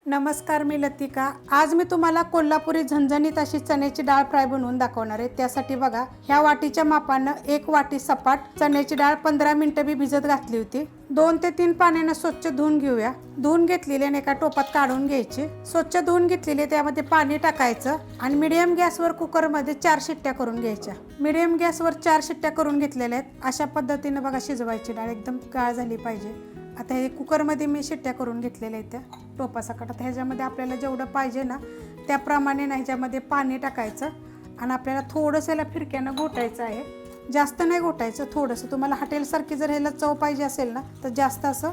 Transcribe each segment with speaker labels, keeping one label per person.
Speaker 1: नमस्कार, मी लतिका। आज मी तुम्हाला कोल्हापुरी झणझणीत अशी चण्याची डाळ फ्राय बनवून दाखवणार आहे। त्यासाठी बघा, ह्या वाटीच्या मापाने 1 वाटी सपाट चण्याची डाळ 15 मिनिटे मी भिजत घातली होती। 2 ते 3 पाण्याने स्वच्छ धुवून घेऊया। धुवून घेतलेले आणि एका टोपात काढून घ्यायचे। स्वच्छ धुवून घेतलेले त्यामध्ये पाणी टाकायचं आणि मीडियम गॅसवर कुकरमध्ये 4 शिट्ट्या करून घ्यायच्या। मीडियम गॅसवर 4 शिट्ट्या करून घेतलेल्या आहेत। अशा पद्धतीने बघा शिजवायची डाळ एकदम गाळ झाली पाहिजे। आता हे कुकरमध्ये मी शिट्ट्या करून घेतलेल्या आहेत त्या टोपासकट। आता ह्याच्यामध्ये आपल्याला जेवढं पाहिजे ना त्याप्रमाणे ह्याच्यामध्ये पाणी टाकायचं आणि आपल्याला थोडंसं याला फिरक्यानं घोटायचं आहे। जास्त नाही घोटायचं, थोडंसं। तुम्हाला हॉटेलसारखी जर ह्याला चव पाहिजे असेल ना तर जास्त असं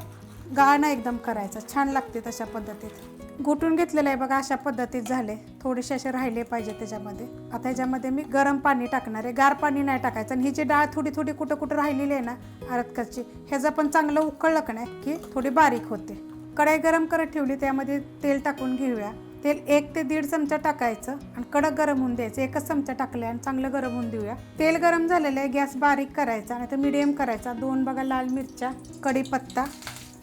Speaker 1: गाळ नाही एकदम करायचं, छान लागते तशा पद्धतीत। घोटून घेतलेलं आहे बघा, अशा पद्धतीत झाले। थोडेसे असे राहिले पाहिजे त्याच्यामध्ये। आता ह्याच्यामध्ये मी गरम पाणी टाकणार आहे, गार पाणी नाही टाकायचं। आणि ही जी डाळ थोडी थोडी कुठं राहिलेली आहे ना अर्धकच्ची, ह्याचं पण चांगलं उकळलं का नाही की थोडी बारीक होते। कढई गरम करत ठेवली, त्यामध्ये तेल टाकून घेऊया। तेल 1 ते 1.5 चमचा टाकायचं आणि कडक गरम होऊन द्यायचं। 1च चमचा टाकले आणि चांगलं गरम होऊन देऊया। तेल गरम झालेलं आहे, गॅस बारीक करायचा आणि तर मीडियम करायचा। 2 बघा लाल मिरच्या, कढीपत्ता,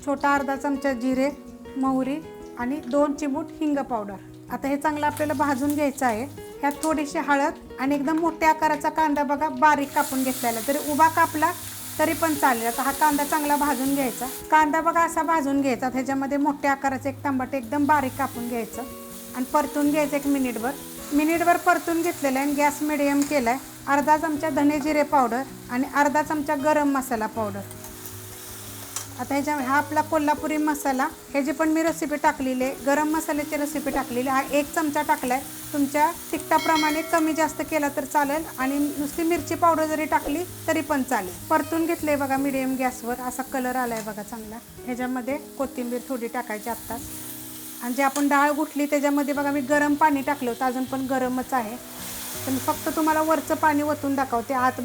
Speaker 1: छोटा अर्धा चमचा जिरे, मोहरी आणि 2 चिमूट हिंग पावडर। आता हे चांगलं आपल्याला भाजून घ्यायचं आहे। ह्यात थोडीशी हळद आणि एकदम मोठ्या आकाराचा कांदा बघा बारीक कापून घेतलेला, तरी उभा कापला तरी पण चालेल। आता हा कांदा चांगला भाजून घ्यायचा। कांदा बघा असा भाजून घ्यायचा। ह्याच्यामध्ये मोठ्या आकाराचं एक टमाटर एकदम बारीक कापून घ्यायचं आणि परतून घ्यायचं 1 मिनिटभर परतून घेतलेलं आहे। गॅस मिडियम केला आहे। अर्धा चमचा धने जिरे पावडर आणि अर्धा चमचा गरम मसाला पावडर। आता हा आपला कोल्हापुरी मसाला, ह्याची पण मी रेसिपी टाकलेली आहे। गरम मसाल्याची रेसिपी टाकलेली आहे। हा 1 चमचा टाकलाय। तुमच्या तिखटाप्रमाणे कमी जास्त केला तर चालेल आणि नुसती मिरची पावडर जरी टाकली तरी पण चालेल। परतून घेतले बघा मीडियम गॅसवर, असा कलर आलाय बघा चांगला। ह्याच्यामध्ये कोथिंबीर थोडी टाकायची आत्ताच। आणि जे आपण डाळ गुठली त्याच्यामध्ये बघा मी गरम पाणी टाकलं होतं, अजून पण गरमच आहे। तर मी फक्त तुम्हाला वरचं पाणी ओतून दाखवते। आत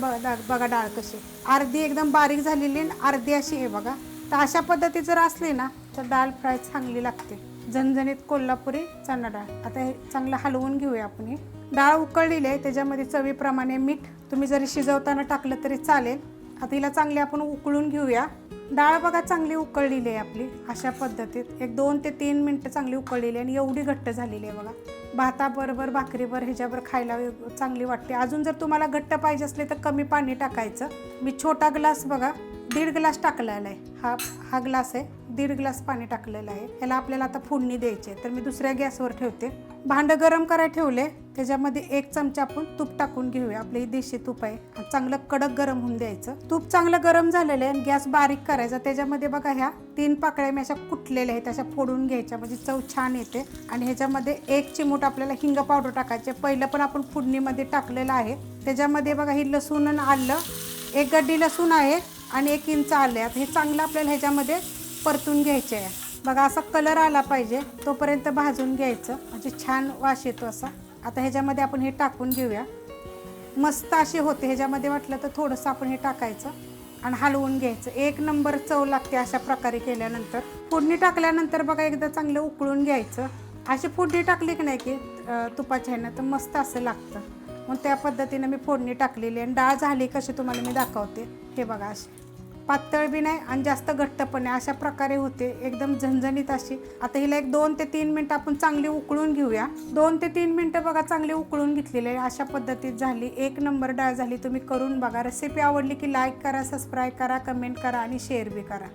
Speaker 1: बघा डाळ कशी अर्धी एकदम बारीक झालेली आणि अर्धी अशी आहे बघा। तर अशा पद्धती जर असली ना तर डाळ फ्राय चांगली लागते। झणझणीत कोल्हापुरी चणा डाळ। आता हे चांगलं हलवून घेऊया आपण। ही डाळ उकळलेली आहे, त्याच्यामध्ये चवीप्रमाणे मीठ तुम्ही जरी शिजवताना टाकलं तरी चालेल। आता हिला चांगली आपण उकळून घेऊया। डाळ बघा चांगली उकळलेली आहे आपली, अशा पद्धतीत 2 ते 3 मिनिटं चांगली उकळलेली आणि एवढी घट्ट झालेली आहे बघा। भाताबरोबर भाकरीवर ह्याच्यावर खायला चांगली वाटते। अजून जर तुम्हाला घट्ट पाहिजे असले तर कमी पाणी टाकायचं। मी छोटा ग्लास बघा 1.5 ग्लास टाकलेला आहे। हा ग्लास आहे, 1.5 ग्लास पाणी टाकलेलं आहे। ह्याला आपल्याला आता फोडणी द्यायची आहे, तर मी दुसऱ्या गॅसवर ठेवते। भांडं गरम करायला ठेवले, त्याच्यामध्ये 1 चमचा आपण तूप टाकून घेऊया। आपले देशी तूप आहे आणि चांगलं कडक गरम होऊन द्यायचं। तूप चांगलं गरम झालेलं आहे आणि गॅस बारीक करायचा। त्याच्यामध्ये बघा ह्या 3 पाकळ्या मी अशा कुटलेल्या आहेत, अशा फोडून घ्यायच्या, म्हणजे चव छान येते। आणि ह्याच्यामध्ये 1 चिमूट आपल्याला हिंग पावडर टाकायचे। पहिलं पण आपण फोडणीमध्ये टाकलेलं आहे। त्याच्यामध्ये बघा ही लसूण आणि आलं, 1 गड्डी लसूण आहे आणि 1 इंच आले। आता हे चांगलं आपल्याला ह्याच्यामध्ये परतून घ्यायचे आहे बघा। असा कलर आला पाहिजे तोपर्यंत भाजून घ्यायचं, म्हणजे छान वास येतो असा। आता ह्याच्यामध्ये आपण हे टाकून घेऊया। मस्त अशी होते। ह्याच्यामध्ये वाटलं तर थोडंसं आपण हे टाकायचं आणि हलवून घ्यायचं। 1 नंबर चव लागते अशा प्रकारे केल्यानंतर। फोडणी टाकल्यानंतर बघा एकदा चांगलं उकळून घ्यायचं। अशी फोडणी टाकली की नाही की तुपाच्या ह्यानं तर मस्त असं लागतं। मग त्या पद्धतीने मी फोडणी टाकलेली आणि डाळ झाली कशी तुम्हाला मी दाखवते। हे बघा अशी पातळ बी नाही आणि जास्त घट्ट पण नाही, अशा प्रकारे होते एकदम झणझणीत अशी। आता हिला 2 ते 3 मिनिटं आपण चांगली उकळून घेऊया। 2 ते 3 मिनिटं बघा चांगली उकळून घेतलेली आहे, अशा पद्धतीत झाली। 1 नंबर डाळ झाली। तुम्ही करून बघा। रेसिपी आवडली की लाईक करा, सबस्क्राईब करा, कमेंट करा आणि शेअर बी करा।